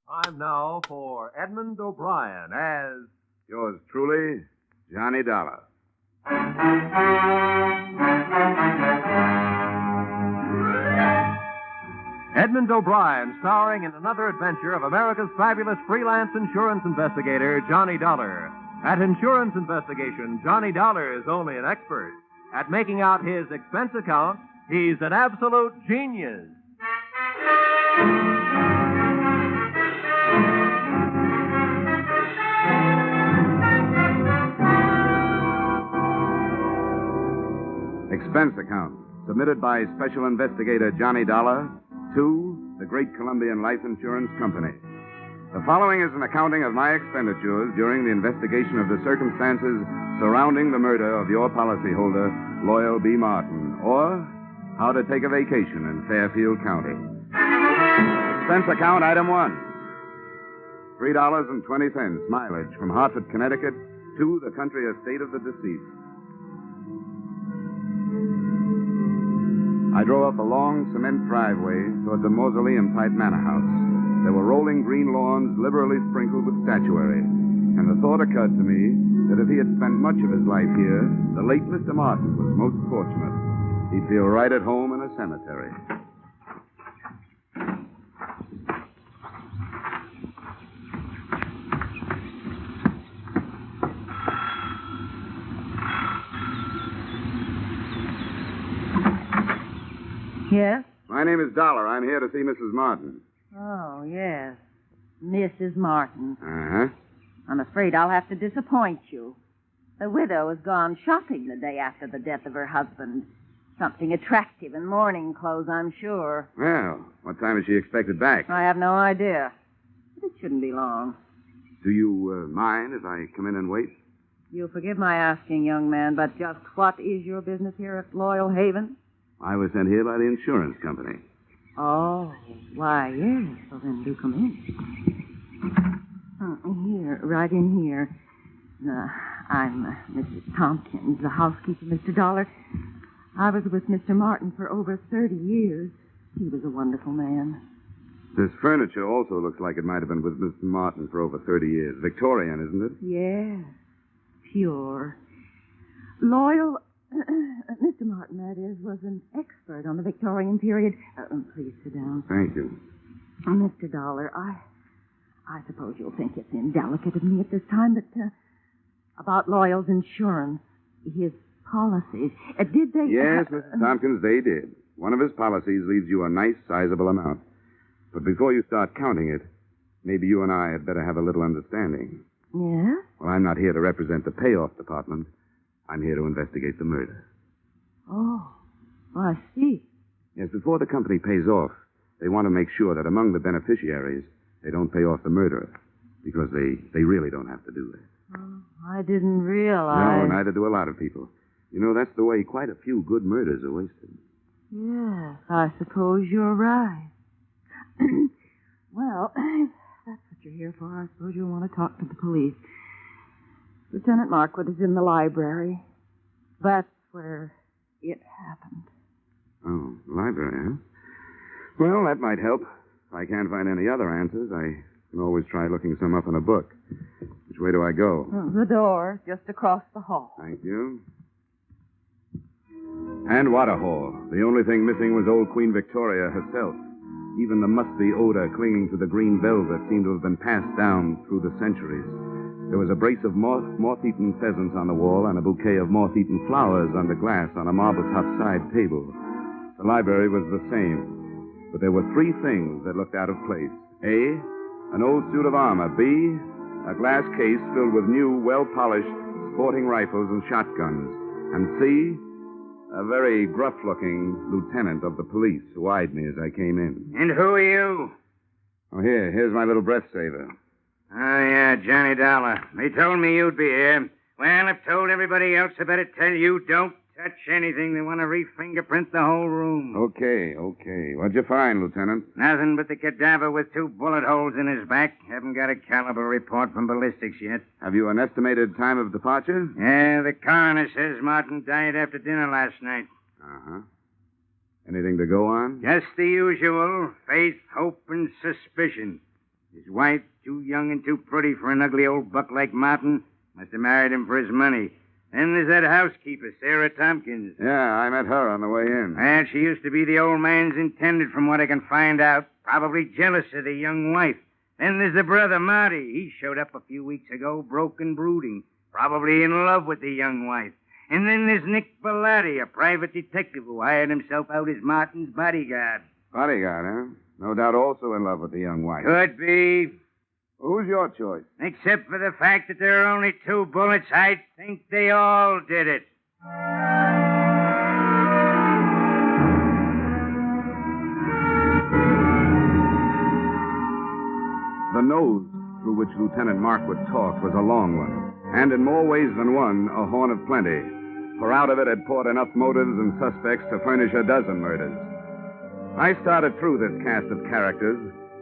Time now for Edmond O'Brien as... Yours truly, Johnny Dollar. Edmond O'Brien, starring in another adventure of America's fabulous freelance insurance investigator, Johnny Dollar. At insurance investigation, Johnny Dollar is only an expert. At making out his expense account, he's an absolute genius. Expense account, submitted by Special Investigator Johnny Dollar to the Great Columbian Life Insurance Company. The following is an accounting of my expenditures during the investigation of the circumstances surrounding the murder of your policyholder, Loyal B. Martin, or how to take a vacation in Fairfield County. Expense account, item 1. $3.20 mileage from Hartford, Connecticut to the country estate of the deceased. I drove up a long cement driveway towards a mausoleum-type manor house. There were rolling green lawns liberally sprinkled with statuary, and the thought occurred to me that if he had spent much of his life here, the late Mr. Martin was most fortunate. He'd feel right at home in a cemetery. Yes? My name is Dollar. I'm here to see Mrs. Martin. Oh, yes. Mrs. Martin. Uh-huh. I'm afraid I'll have to disappoint you. The widow has gone shopping the day after the death of her husband. Something attractive in mourning clothes, I'm sure. Well, what time is she expected back? I have no idea. But it shouldn't be long. Do you mind if I come in and wait? You'll forgive my asking, young man, but just what is your business here at Loyal Haven? I was sent here by the insurance company. Oh, why, yes. Well, then do come in. Here, right in here. I'm Mrs. Tompkins, the housekeeper, Mr. Dollar. I was with Mr. Martin for over 30 years. He was a wonderful man. This furniture also looks like it might have been with Mr. Martin for over 30 years. Victorian, isn't it? Yes. Pure. Loyal... Mr. Martin, that is, was an expert on the Victorian period. Please sit down. Thank you. Mr. Dollar, I suppose you'll think it's indelicate of me at this time, but about Loyal's insurance, his policies, did they... Yes, Mrs. Tompkins, they did. One of his policies leaves you a nice, sizable amount. But before you start counting it, maybe you and I had better have a little understanding. Yes? Well, I'm not here to represent the payoff department. I'm here to investigate the murder. Oh, I see. Yes, before the company pays off, they want to make sure that among the beneficiaries, they don't pay off the murderer, because they really don't have to do that. Oh, I didn't realize... No, neither do a lot of people. You know, that's the way quite a few good murders are wasted. Yes, I suppose you're right. Well, if that's what you're here for, I suppose you'll want to talk to the police. Lieutenant Markwood is in the library. That's where it happened. Oh, library, huh? Well, that might help. If I can't find any other answers, I can always try looking some up in a book. Which way do I go? The door, just across the hall. Thank you. And what a hall. The only thing missing was old Queen Victoria herself. Even the musty odor clinging to the green velvet seemed to have been passed down through the centuries. There was a brace of moth-eaten pheasants on the wall and a bouquet of moth-eaten flowers under glass on a marble-top side table. The library was the same, but there were three things that looked out of place. A, an old suit of armor. B, a glass case filled with new, well-polished sporting rifles and shotguns. And C, a very gruff-looking lieutenant of the police who eyed me as I came in. And who are you? Oh, here's my little breath saver. Oh, yeah, Johnny Dollar. They told me you'd be here. Well, I've told everybody else I better tell you, don't touch anything. They want to re-fingerprint the whole room. Okay. What'd you find, Lieutenant? Nothing but the cadaver with 2 bullet holes in his back. Haven't got a caliber report from ballistics yet. Have you an estimated time of departure? Yeah, the coroner says Martin died after dinner last night. Uh-huh. Anything to go on? Just the usual. Faith, hope, and suspicion. His wife, too young and too pretty for an ugly old buck like Martin, must have married him for his money. Then there's that housekeeper, Sarah Tompkins. Yeah, I met her on the way in. And she used to be the old man's intended, from what I can find out. Probably jealous of the young wife. Then there's the brother, Marty. He showed up a few weeks ago, broke and brooding. Probably in love with the young wife. And then there's Nick Bellotti, a private detective who hired himself out as Martin's bodyguard. Bodyguard, huh? No doubt also in love with the young wife. Could be. Who's your choice? Except for the fact that there are only 2 bullets, I think they all did it. The nose through which Lieutenant Markwood talked was a long one, and in more ways than one, a horn of plenty, for out of it had poured enough motives and suspects to furnish a dozen murders. I started through this cast of characters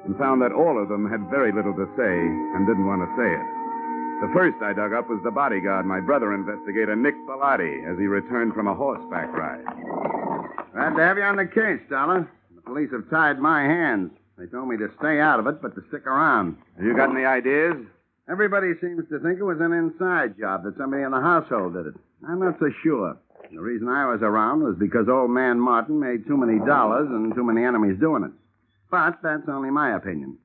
and found that all of them had very little to say and didn't want to say it. The first I dug up was the bodyguard, my brother investigator, Nick Bellotti, as he returned from a horseback ride. Glad to have you on the case, Dollar. The police have tied my hands. They told me to stay out of it, but to stick around. Have you got any ideas? Everybody seems to think it was an inside job, that somebody in the household did it. I'm not so sure. The reason I was around was because old man Martin made too many dollars and too many enemies doing it. But that's only my opinion.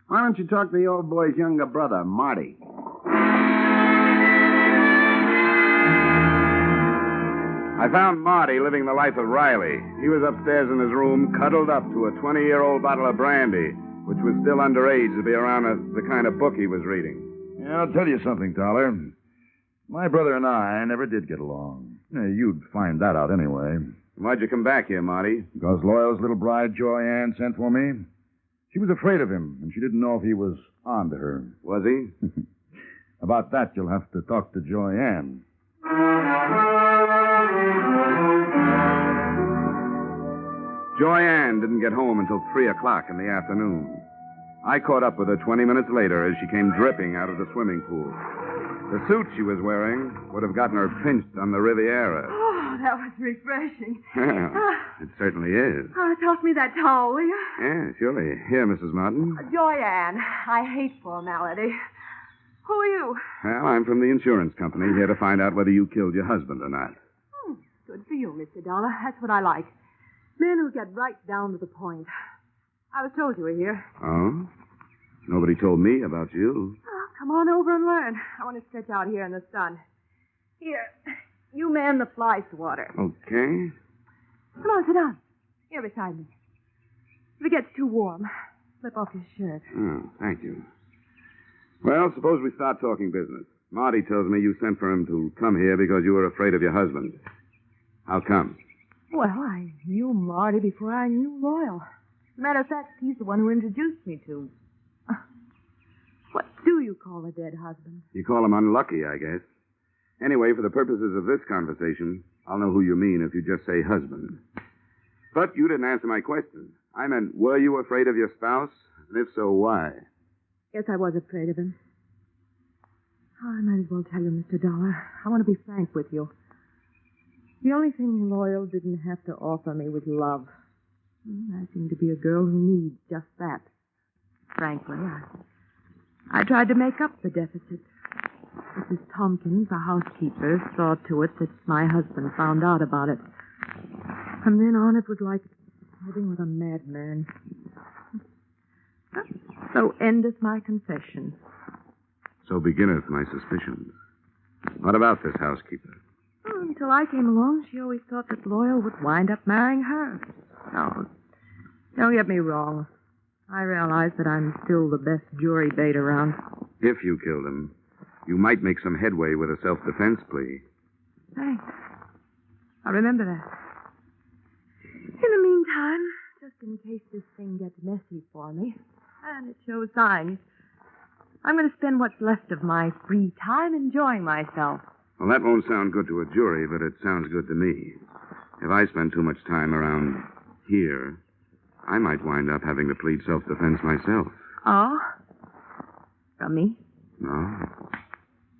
Why don't you talk to the old boy's younger brother, Marty? I found Marty living the life of Riley. He was upstairs in his room, cuddled up to a 20-year-old bottle of brandy, which was still underage to be around the kind of book he was reading. Yeah, I'll tell you something, Dollar. My brother and I never did get along. You'd find that out anyway. Why'd you come back here, Marty? Because Loyal's little bride, Joy-Ann, sent for me. She was afraid of him, and she didn't know if he was on to her. Was he? About that, you'll have to talk to Joy-Ann. Joy-Ann didn't get home until 3 o'clock in the afternoon. I caught up with her 20 minutes later as she came dripping out of the swimming pool. The suit she was wearing would have gotten her pinched on the Riviera. Oh, that was refreshing. It certainly is. Oh, toss me that towel, will you? Yeah, surely. Here, Mrs. Martin. Joy-Ann, I hate formality. Who are you? Well, I'm from the insurance company, here to find out whether you killed your husband or not. Good for you, Mr. Dollar. That's what I like. Men who get right down to the point. I was told you were here. Oh? Nobody told me about you. Oh, come on over and learn. I want to stretch out here in the sun. Here, you man the fly swatter. Okay. Come on, sit down. Here beside me. If it gets too warm, slip off your shirt. Oh, thank you. Well, suppose we start talking business. Marty tells me you sent for him to come here because you were afraid of your husband. How come? Well, I knew Marty before I knew Loyal. As a matter of fact, he's the one who introduced me to. What do you call a dead husband? You call him unlucky, I guess. Anyway, for the purposes of this conversation, I'll know who you mean if you just say husband. But you didn't answer my question. I meant, were you afraid of your spouse? And if so, why? Yes, I was afraid of him. Oh, I might as well tell you, Mr. Dollar. I want to be frank with you. The only thing Loyal didn't have to offer me was love. I seem to be a girl who needs just that. Frankly, I tried to make up the deficit. Mrs. Tompkins, the housekeeper, saw to it that my husband found out about it. From then on, it was like living with a madman. So endeth my confession. So beginneth my suspicions. What about this housekeeper? Until I came along, she always thought that Loyal would wind up marrying her. No, don't get me wrong. I realize that I'm still the best jury bait around. If you killed him, you might make some headway with a self-defense plea. Thanks. I'll remember that. In the meantime, just in case this thing gets messy for me, and it shows signs, I'm going to spend what's left of my free time enjoying myself. Well, that won't sound good to a jury, but it sounds good to me. If I spend too much time around here, I might wind up having to plead self-defense myself. Oh? From me? No,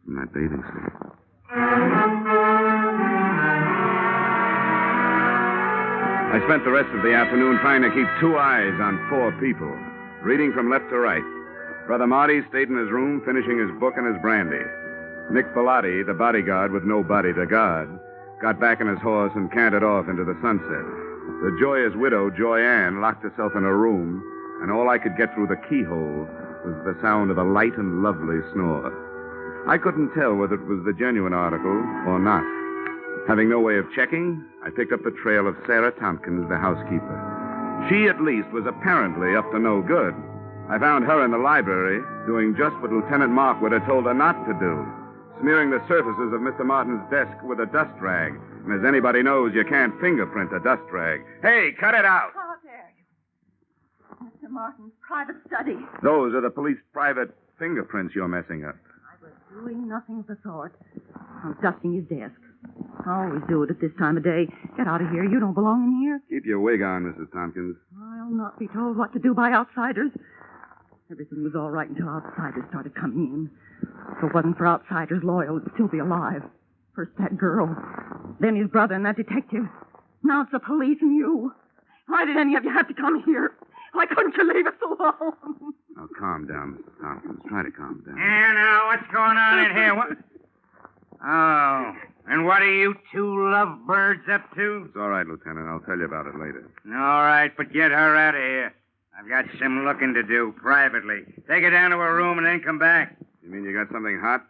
from that bathing suit. I spent the rest of the afternoon trying to keep 2 eyes on 4 people, reading from left to right. Brother Marty stayed in his room finishing his book and his brandy. Nick Bellotti, the bodyguard with nobody to guard, got back on his horse and cantered off into the sunset. The joyous widow, Joy Ann, locked herself in her room, and all I could get through the keyhole was the sound of a light and lovely snore. I couldn't tell whether it was the genuine article or not. Having no way of checking, I picked up the trail of Sarah Tompkins, the housekeeper. She, at least, was apparently up to no good. I found her in the library doing just what Lieutenant Markwood had told her not to do, smearing the surfaces of Mr. Martin's desk with a dust rag. And as anybody knows, you can't fingerprint a dust rag. Hey, cut it out! How dare you? Mr. Martin's private study. Those are the police private fingerprints you're messing up. I was doing nothing of the sort. I was dusting his desk. I always do it at this time of day. Get out of here. You don't belong in here. Keep your wig on, Mrs. Tompkins. I'll not be told what to do by outsiders. Everything was all right until outsiders started coming in. If it wasn't for outsiders, Loyal would still be alive. First that girl, then his brother and that detective. Now it's the police and you. Why did any of you have to come here? Why couldn't you leave us alone? Now, calm down, Mrs. Tompkins. Try to calm down. Yeah, now, what's going on in here? What? Oh, and what are you two lovebirds up to? It's all right, Lieutenant. I'll tell you about it later. All right, but get her out of here. I've got some looking to do, privately. Take her down to her room and then come back. You mean you got something hot?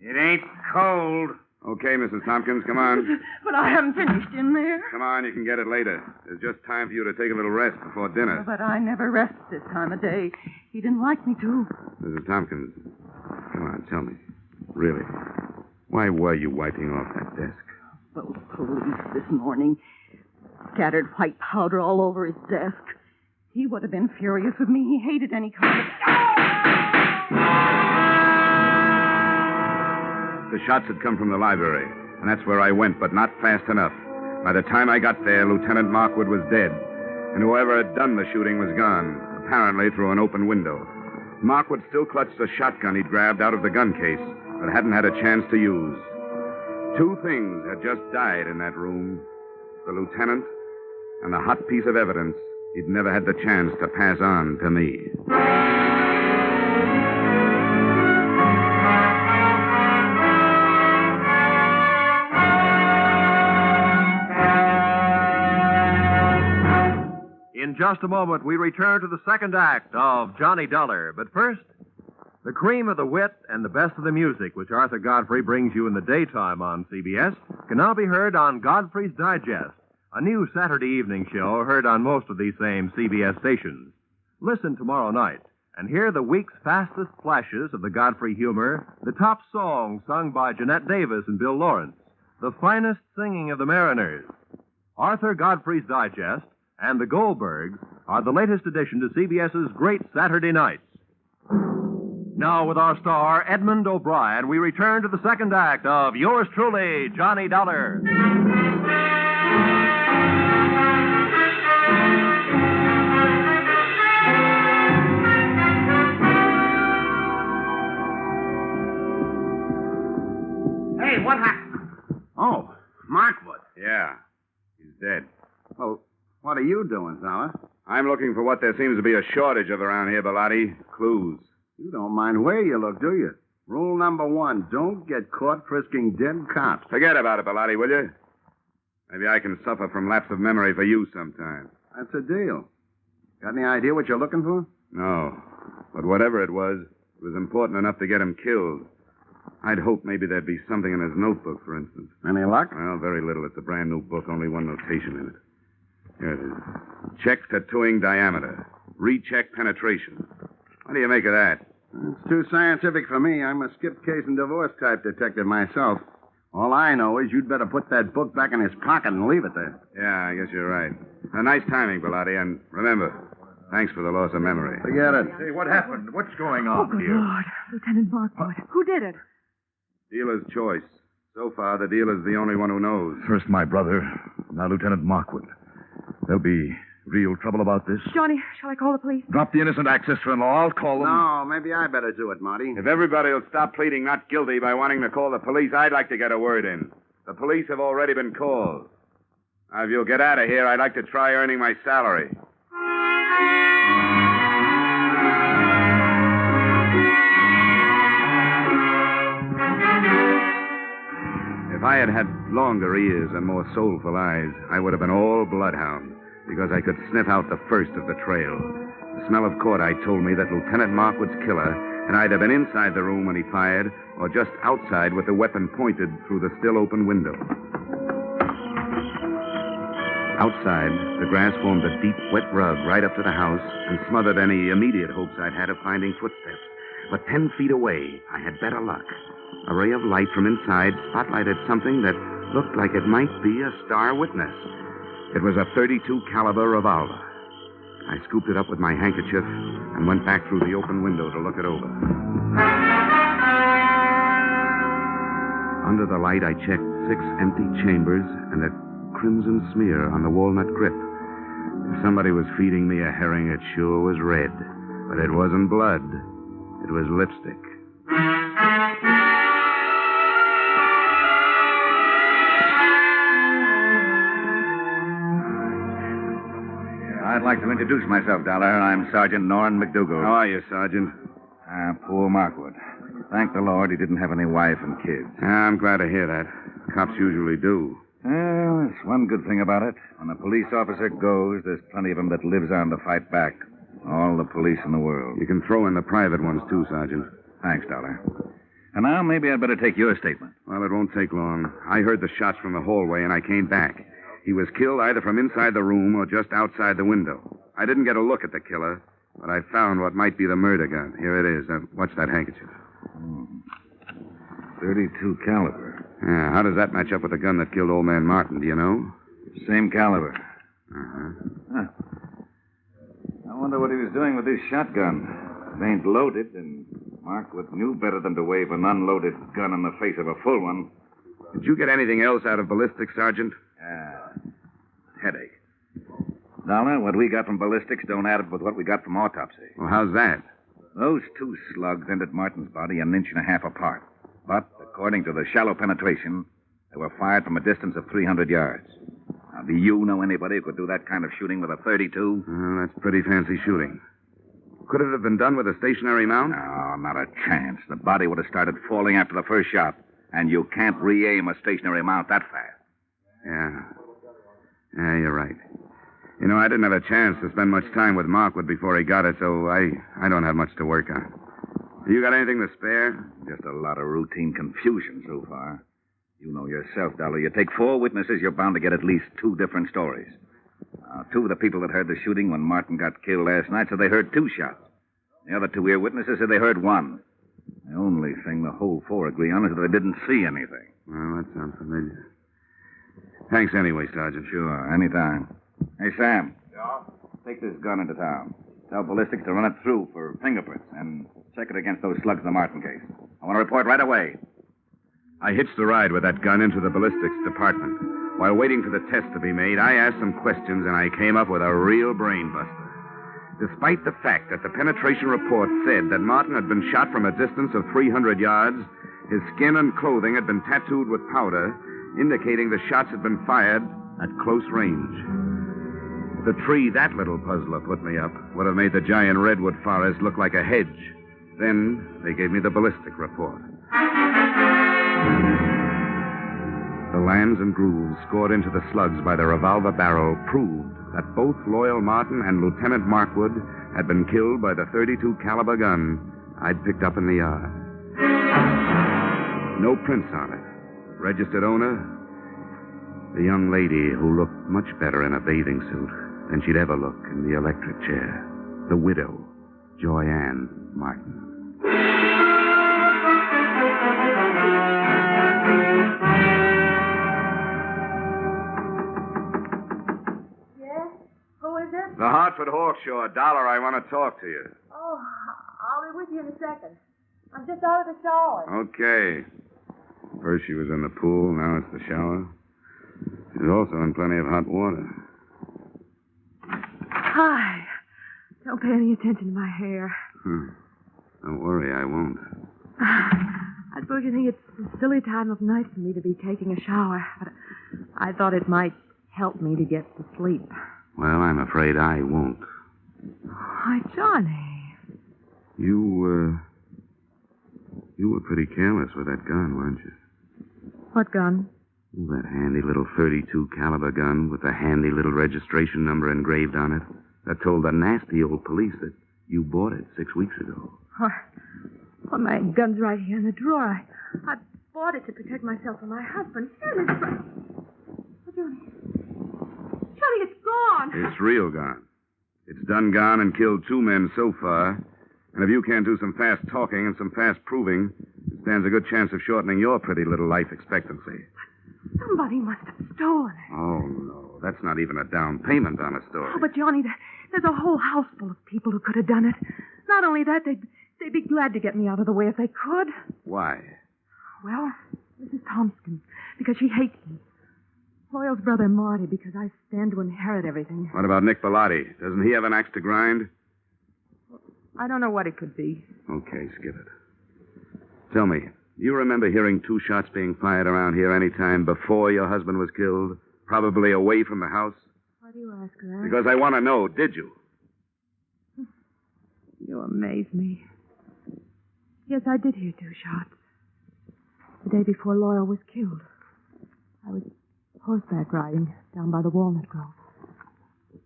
It ain't cold. Okay, Mrs. Tompkins, come on. But I haven't finished in there. Come on, you can get it later. There's just time for you to take a little rest before dinner. But I never rest this time of day. He didn't like me to. Mrs. Tompkins, come on, tell me. Really, why were you wiping off that desk? Those police this morning scattered white powder all over his desk. He would have been furious with me. He hated any kind of... The shots had come from the library, and that's where I went, but not fast enough. By the time I got there, Lieutenant Markwood was dead, and whoever had done the shooting was gone, apparently through an open window. Markwood still clutched a shotgun he'd grabbed out of the gun case, but hadn't had a chance to use. Two things had just died in that room: the lieutenant and the hot piece of evidence he'd never had the chance to pass on to me. In just a moment, we return to the second act of Johnny Dollar. But first, the cream of the wit and the best of the music, which Arthur Godfrey brings you in the daytime on CBS, can now be heard on Godfrey's Digest, a new Saturday evening show heard on most of these same CBS stations. Listen tomorrow night and hear the week's fastest flashes of the Godfrey humor, the top song sung by Jeanette Davis and Bill Lawrence, the finest singing of the Mariners. Arthur Godfrey's Digest and the Goldbergs are the latest addition to CBS's Great Saturday Nights. Now, with our star, Edmond O'Brien, we return to the second act of yours truly, Johnny Dollar. Hey, what happened? Oh, Markwood. Yeah, he's dead. Well, what are you doing, fella? I'm looking for what there seems to be a shortage of around here, Bellotti. Clues. You don't mind where you look, do you? Rule number 1, don't get caught frisking dead cops. Forget about it, Bellotti, will you? Maybe I can suffer from lapse of memory for you sometime. That's a deal. Got any idea what you're looking for? No. But whatever it was important enough to get him killed. I'd hoped maybe there'd be something in his notebook, for instance. Any luck? Well, very little. It's a brand new book, only one notation in it. Here it is. Check tattooing diameter. Recheck penetration. What do you make of that? It's too scientific for me. I'm a skip case and divorce type detective myself. All I know is you'd better put that book back in his pocket and leave it there. Yeah, I guess you're right. Nice timing, Bellotti, and remember, thanks for the loss of memory. Forget it. Hey, what happened? What's going Oh, on good here? Lord. Lieutenant Markwood. Who did it? Dealer's choice. So far, the dealer's the only one who knows. First my brother, now Lieutenant Markwood. There'll be real trouble about this. Johnny, shall I call the police? Drop the innocent act, sister-in-law. I'll call them. No, maybe I better do it, Marty. If everybody will stop pleading not guilty by wanting to call the police, I'd like to get a word in. The police have already been called. Now, if you'll get out of here, I'd like to try earning my salary. If I had had longer ears and more soulful eyes, I would have been all bloodhound, because I could sniff out the first of the trail. The smell of cordite told me that Lieutenant Markwood's killer had either been inside the room when he fired or just outside with the weapon pointed through the still open window. Outside, the grass formed a deep, wet rug right up to the house and smothered any immediate hopes I'd had of finding footsteps. But 10 feet away, I had better luck. A ray of light from inside spotlighted something that looked like it might be a star witness. It was a .32 caliber revolver. I scooped it up with my handkerchief and went back through the open window to look it over. Under the light, I checked 6 empty chambers and a crimson smear on the walnut grip. If somebody was feeding me a herring, it sure was red. But it wasn't blood. It was lipstick. I'd like to introduce myself, Dollar. I'm Sergeant Norrin McDougal. How are you, Sergeant? Poor Markwood. Thank the Lord he didn't have any wife and kids. I'm glad to hear that. Cops usually do. Well, there's one good thing about it. When a police officer goes, there's plenty of them that lives on to fight back. All the police in the world. You can throw in the private ones, too, Sergeant. Thanks, Dollar. And now maybe I'd better take your statement. Well, it won't take long. I heard the shots from the hallway, and I came back. He was killed either from inside the room or just outside the window. I didn't get a look at the killer, but I found what might be the murder gun. Here it is. Watch that handkerchief. 32 caliber. Yeah, how does that match up with the gun that killed old man Martin, do you know? Same caliber. Uh-huh. I wonder what he was doing with this shotgun. It ain't loaded, and Markwood knew better than to wave an unloaded gun in the face of a full one. Did you get anything else out of ballistics, Sergeant? Headache. Dollar, what we got from ballistics don't add up with what we got from autopsy. Well, how's that? Those 2 slugs entered Martin's body an inch and a half apart. But, according to the shallow penetration, they were fired from a distance of 300 yards. Now, do you know anybody who could do that kind of shooting with a .32? Well, that's pretty fancy shooting. Could it have been done with a stationary mount? No, not a chance. The body would have started falling after the first shot, and you can't re-aim a stationary mount that fast. Yeah, you're right. You know, I didn't have a chance to spend much time with Markwood before he got it, so I don't have much to work on. You got anything to spare? Just a lot of routine confusion so far. You know yourself, Dollar. You take 4 witnesses, you're bound to get at least 2 different stories. 2 of the people that heard the shooting when Martin got killed last night said they heard 2 shots. The other 2 earwitnesses said they heard 1. The only thing the whole 4 agree on is that they didn't see anything. Well, that sounds familiar. Thanks anyway, Sergeant. Sure, anytime. Hey, Sam. Yeah? Take this gun into town. Tell ballistics to run it through for fingerprints and check it against those slugs in the Martin case. I want to report right away. I hitched a ride with that gun into the ballistics department. While waiting for the test to be made, I asked some questions, and I came up with a real brain buster. Despite the fact that the penetration report said that Martin had been shot from a distance of 300 yards, his skin and clothing had been tattooed with powder, indicating the shots had been fired at close range. The tree that little puzzler put me up would have made the giant redwood forest look like a hedge. Then they gave me the ballistic report. The lands and grooves scored into the slugs by the revolver barrel proved that both Loyal Martin and Lieutenant Markwood had been killed by the .32 caliber gun I'd picked up in the yard. No prints on it. Registered owner, the young lady who looked much better in a bathing suit than she'd ever look in the electric chair. The widow, Joyanne Martin. Yes? Who is it? The Hartford Horse Show. Dollar, I want to talk to you. Oh, I'll be with you in a second. I'm just out of the shower. Okay. First she was in the pool, now it's the shower. She's also in plenty of hot water. Hi. Don't pay any attention to my hair. Don't worry, I won't. I suppose you think it's a silly time of night for me to be taking a shower, but I thought it might help me to get to sleep. Well, I'm afraid I won't. Why, Johnny. You were pretty careless with that gun, weren't you? What gun? That handy little .32 caliber gun with a handy little registration number engraved on it. That told the nasty old police that you bought it 6 weeks ago. Well, my gun's right here in the drawer. I bought it to protect myself from my husband. Here, Miss Oh, Johnny. Johnny, it's gone. It's real gone. It's done gone and killed 2 men so far. And if you can't do some fast talking and some fast proving, it stands a good chance of shortening your pretty little life expectancy. Somebody must have stolen it. Oh, no. That's not even a down payment on a story. Oh, but Johnny, there's a whole house full of people who could have done it. Not only that, they'd be glad to get me out of the way if they could. Why? Well, Mrs. Thompson, because she hates me. Loyal's brother Marty, because I stand to inherit everything. What about Nick Bellotti? Doesn't he have an axe to grind? I don't know what it could be. Okay, skip it. Tell me, you remember hearing 2 shots being fired around here any time before your husband was killed? Probably away from the house? Why do you ask that? Because I want to know, did you? You amaze me. Yes, I did hear 2 shots. The day before Loyal was killed. I was horseback riding down by the walnut grove.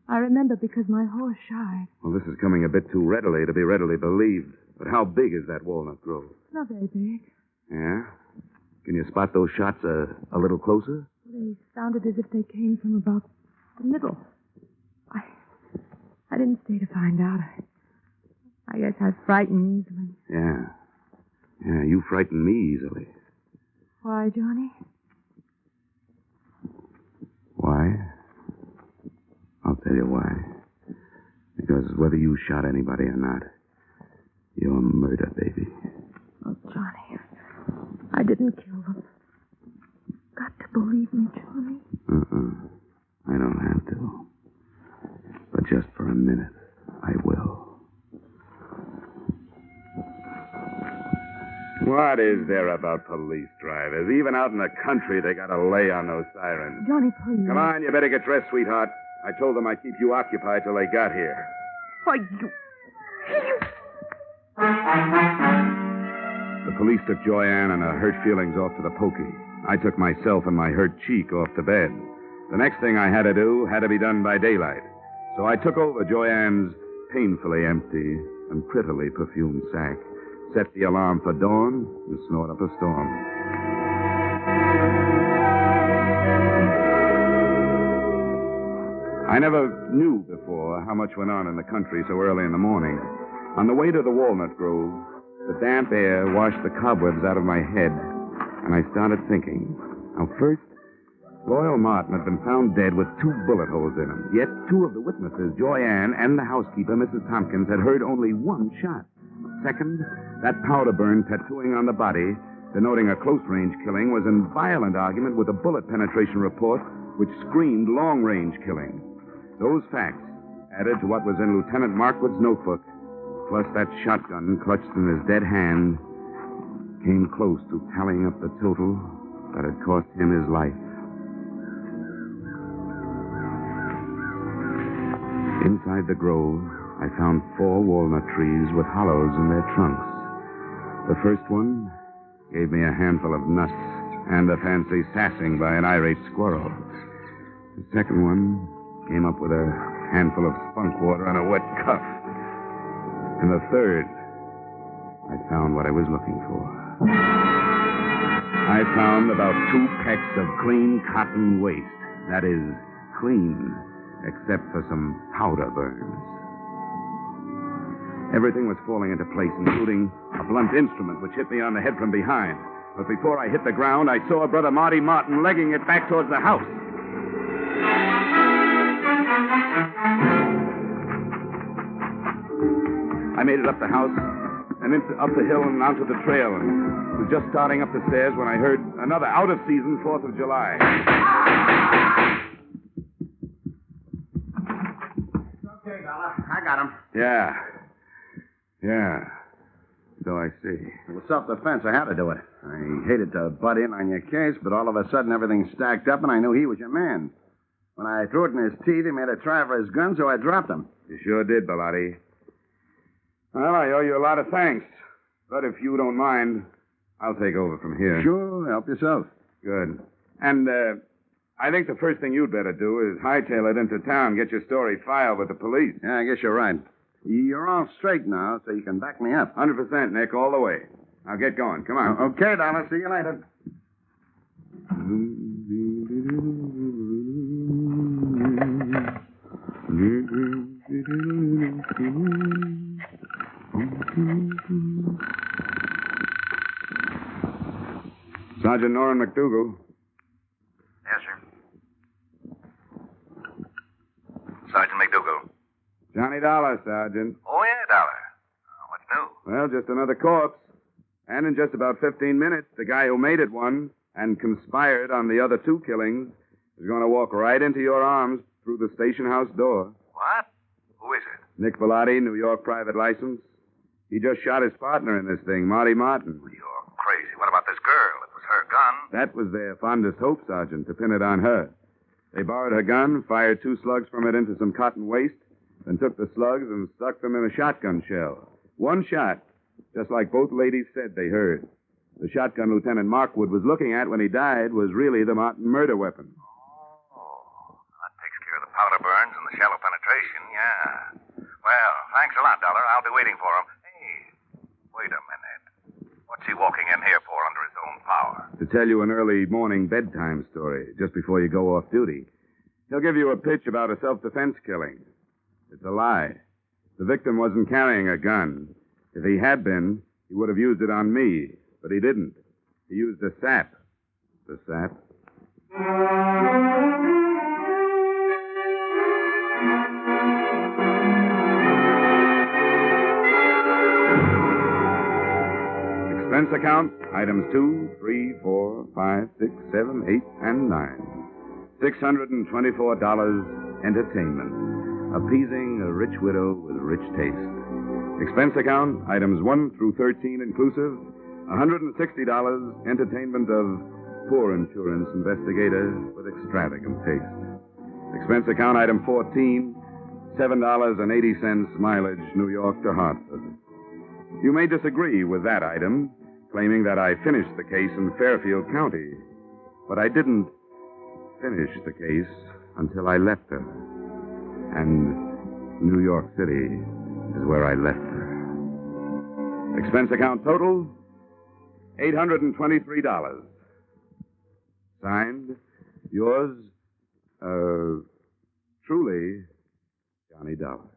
I remember because my horse shied. Well, this is coming a bit too readily to be readily believed. But how big is that walnut grove? Not very big. Yeah? Can you spot those shots a little closer? They sounded as if they came from about the middle. I didn't stay to find out. I guess I frightened easily. Yeah. Yeah, you frighten me easily. Why, Johnny? Why? I'll tell you why. Because whether you shot anybody or not, you're murder, baby. Oh, Johnny, I didn't kill them. Got to believe me, Johnny. I don't have to. But just for a minute, I will. What is there about police drivers? Even out in the country, they got to lay on those sirens. Johnny, please. Come on, you better get dressed, sweetheart. I told them I'd keep you occupied till they got here. Why, you... The police took Joyanne and her hurt feelings off to the pokey. I took myself and my hurt cheek off to bed. The next thing I had to do had to be done by daylight. So I took over Joyanne's painfully empty and prettily perfumed sack, set the alarm for dawn, and snort up a storm. I never knew before how much went on in the country so early in the morning. On the way to the walnut grove, the damp air washed the cobwebs out of my head, and I started thinking. Now, first, Loyal Martin had been found dead with 2 bullet holes in him. Yet 2 of the witnesses, Joyanne and the housekeeper, Mrs. Tompkins, had heard only 1 shot. Second, that powder burn tattooing on the body, denoting a close-range killing, was in violent argument with a bullet penetration report which screamed long-range killing. Those facts, added to what was in Lieutenant Markwood's notebook, plus that shotgun clutched in his dead hand, came close to tallying up the total that had cost him his life. Inside the grove, I found 4 walnut trees with hollows in their trunks. The first one gave me a handful of nuts and a fancy sassing by an irate squirrel. The second one came up with a handful of spunk water and a wet cuff. And the third, I found what I was looking for. I found about 2 pecks of clean cotton waste. That is, clean, except for some powder burns. Everything was falling into place, including a blunt instrument which hit me on the head from behind. But before I hit the ground, I saw Brother Marty Martin legging it back towards the house. I made it up the house and up the hill and onto the trail, and was just starting up the stairs when I heard another out-of-season 4th of July. Okay, Dollar. I got him. Yeah. So I see. It was self-defense. I had to do it. I hated to butt in on your case, but all of a sudden everything stacked up, and I knew he was your man. When I threw it in his teeth, he made a try for his gun, so I dropped him. You sure did, Bellotti. Well, I owe you a lot of thanks. But if you don't mind, I'll take over from here. Sure, help yourself. Good. And, I think the first thing you'd better do is hightail it into town, get your story filed with the police. Yeah, I guess you're right. You're all straight now, so you can back me up. 100%, Nick, all the way. Now get going. Come on. Okay, Dollar. See you later. Sergeant Norrin McDougal. Yes, sir. Sergeant McDougal. Johnny Dollar, Sergeant. Oh, yeah, Dollar. What's new? Well, just another corpse. And in just about 15 minutes, the guy who made it one and conspired on the other two killings is going to walk right into your arms through the station house door. What? Who is it? Nick Bellotti, New York private license. He just shot his partner in this thing, Marty Martin. You're crazy. What about this girl? It was her gun. That was their fondest hope, Sergeant, to pin it on her. They borrowed her gun, fired 2 slugs from it into some cotton waste, then took the slugs and stuck them in a shotgun shell. 1 shot, just like both ladies said they heard. The shotgun Lieutenant Markwood was looking at when he died was really the Martin murder weapon. Oh, that takes care of the powder burns and the shallow penetration, yeah. Well, thanks a lot, Dollar. I'll be waiting for him. Hey, wait a minute. What's he walking in here for under his own power? To tell you an early morning bedtime story, just before you go off duty. He'll give you a pitch about a self-defense killing. It's a lie. The victim wasn't carrying a gun. If he had been, he would have used it on me. But he didn't. He used a sap. The sap. Expense account, items 2, 3, 4, 5, 6, 7, 8, and 9. $624 entertainment. Appeasing a rich widow with rich taste. Expense account, items 1 through 13 inclusive, $160 entertainment of poor insurance investigator with extravagant taste. Expense account, item 14, $7.80 mileage New York to Hartford. You may disagree with that item, claiming that I finished the case in Fairfield County. But I didn't finish the case until I left her. And New York City is where I left her. Expense account total, $823. Signed, yours, truly, Johnny Dollar.